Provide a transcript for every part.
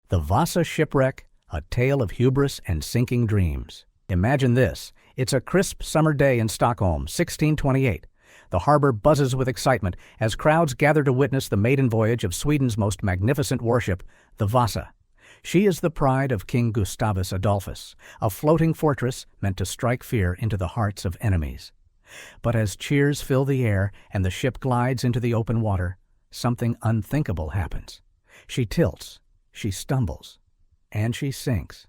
The Vasa Shipwreck, a tale of hubris and sinking dreams. Imagine this. It's a crisp summer day in Stockholm, 1628. The harbor buzzes with excitement as crowds gather to witness the maiden voyage of Sweden's most magnificent warship, the Vasa. She is the pride of King Gustavus Adolphus, a floating fortress meant to strike fear into the hearts of enemies. But as cheers fill the air and the ship glides into the open water, something unthinkable happens. She tilts, she stumbles, and she sinks,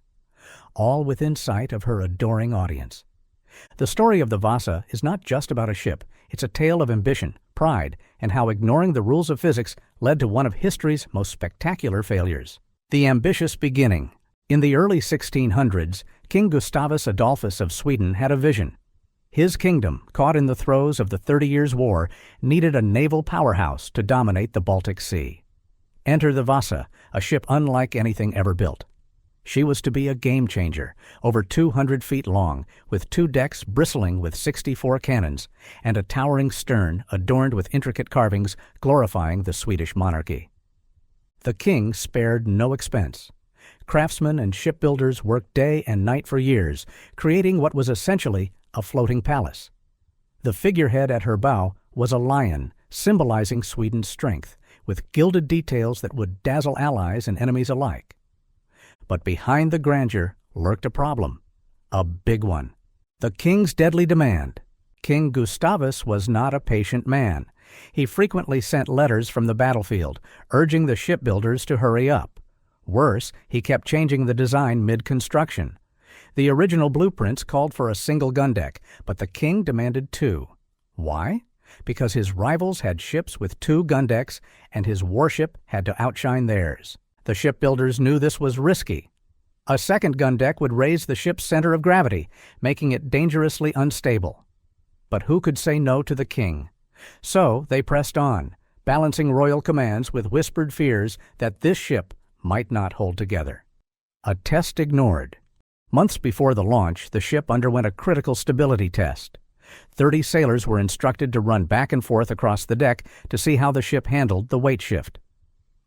all within sight of her adoring audience. The story of the Vasa is not just about a ship. It's a tale of ambition, pride, and how ignoring the rules of physics led to one of history's most spectacular failures. The ambitious beginning. In the early 1600s, King Gustavus Adolphus of Sweden had a vision. His kingdom, caught in the throes of the 30 Years' War, needed a naval powerhouse to dominate the Baltic Sea. Enter the Vasa, a ship unlike anything ever built. She was to be a game-changer, over 200 feet long, with 2 decks bristling with 64 cannons, and a towering stern adorned with intricate carvings glorifying the Swedish monarchy. The king spared no expense. Craftsmen and shipbuilders worked day and night for years, creating what was essentially a floating palace. The figurehead at her bow was a lion, symbolizing Sweden's strength, with gilded details that would dazzle allies and enemies alike. But behind the grandeur lurked a problem, a big one. The king's deadly demand. King Gustavus was not a patient man. He frequently sent letters from the battlefield, urging the shipbuilders to hurry up. Worse, he kept changing the design mid-construction. The original blueprints called for a single gun deck, but the king demanded 2. Why? Because his rivals had ships with 2 gun decks, and his warship had to outshine theirs. The shipbuilders knew this was risky. A second gun deck would raise the ship's center of gravity, making it dangerously unstable. But who could say no to the king? So they pressed on, balancing royal commands with whispered fears that this ship might not hold together. A test ignored. Months before the launch, the ship underwent a critical stability test. 30 sailors were instructed to run back and forth across the deck to see how the ship handled the weight shift.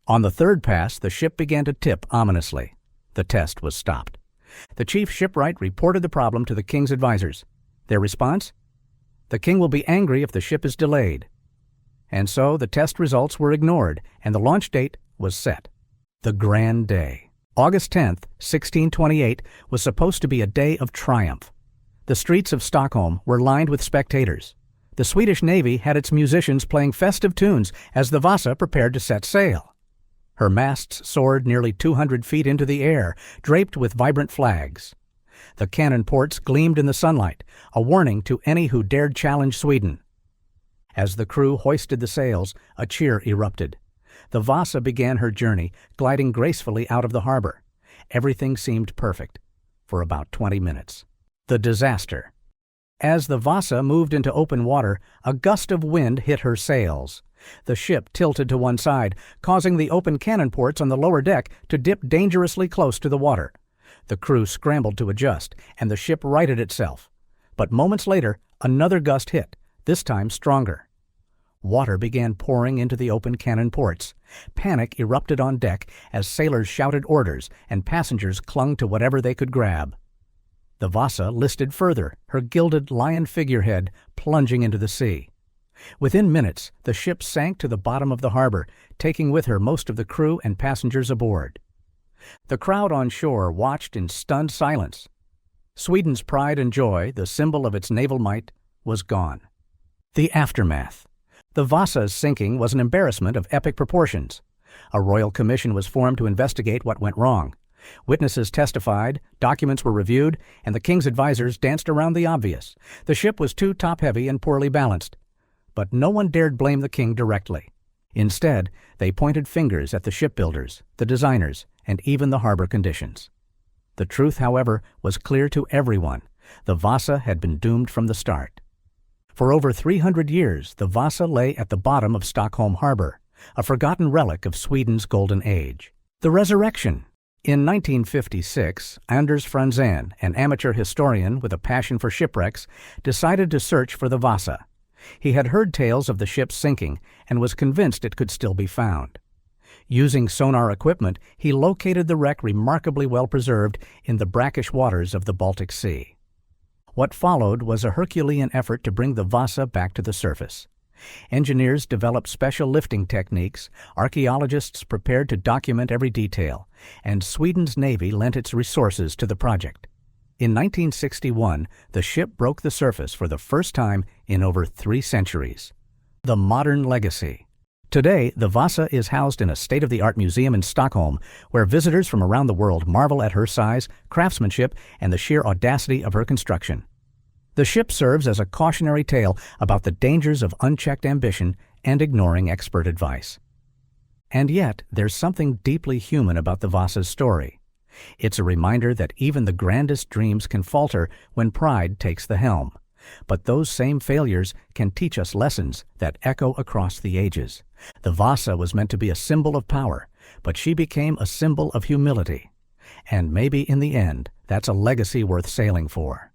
On the 3rd pass, the ship began to tip ominously. The test was stopped. The chief shipwright reported the problem to the king's advisors. Their response? The king will be angry if the ship is delayed. And so the test results were ignored, and the launch date was set. The grand day. August 10th, 1628, was supposed to be a day of triumph. The streets of Stockholm were lined with spectators. The Swedish Navy had its musicians playing festive tunes as the Vasa prepared to set sail. Her masts soared nearly 200 feet into the air, draped with vibrant flags. The cannon ports gleamed in the sunlight, a warning to any who dared challenge Sweden. As the crew hoisted the sails, a cheer erupted. The Vasa began her journey, gliding gracefully out of the harbor. Everything seemed perfect, for about 20 minutes. The disaster. As the Vasa moved into open water, a gust of wind hit her sails. The ship tilted to one side, causing the open cannon ports on the lower deck to dip dangerously close to the water. The crew scrambled to adjust, and the ship righted itself. But moments later, another gust hit, this time stronger. Water began pouring into the open cannon ports. Panic erupted on deck as sailors shouted orders and passengers clung to whatever they could grab. The Vasa listed further, her gilded lion figurehead plunging into the sea. Within minutes, the ship sank to the bottom of the harbor, taking with her most of the crew and passengers aboard. The crowd on shore watched in stunned silence. Sweden's pride and joy, the symbol of its naval might, was gone. The aftermath. The Vasa's sinking was an embarrassment of epic proportions. A royal commission was formed to investigate what went wrong. Witnesses testified, documents were reviewed, and the king's advisors danced around the obvious. The ship was too top-heavy and poorly balanced. But no one dared blame the king directly. Instead, they pointed fingers at the shipbuilders, the designers, and even the harbor conditions. The truth, however, was clear to everyone. The Vasa had been doomed from the start. For over 300 years, the Vasa lay at the bottom of Stockholm harbor, a forgotten relic of Sweden's golden age. The resurrection. In 1956, Anders Franzén, an amateur historian with a passion for shipwrecks, decided to search for the Vasa. He had heard tales of the ship's sinking and was convinced it could still be found. Using sonar equipment, he located the wreck remarkably well preserved in the brackish waters of the Baltic Sea. What followed was a Herculean effort to bring the Vasa back to the surface. Engineers developed special lifting techniques, archaeologists prepared to document every detail, and Sweden's Navy lent its resources to the project. In 1961, the ship broke the surface for the first time in over 3 centuries. The modern legacy. Today, the Vasa is housed in a state-of-the-art museum in Stockholm, where visitors from around the world marvel at her size, craftsmanship, and the sheer audacity of her construction. The ship serves as a cautionary tale about the dangers of unchecked ambition and ignoring expert advice. And yet, there's something deeply human about the Vasa's story. It's a reminder that even the grandest dreams can falter when pride takes the helm. But those same failures can teach us lessons that echo across the ages. The Vasa was meant to be a symbol of power, but she became a symbol of humility. And maybe in the end, that's a legacy worth sailing for.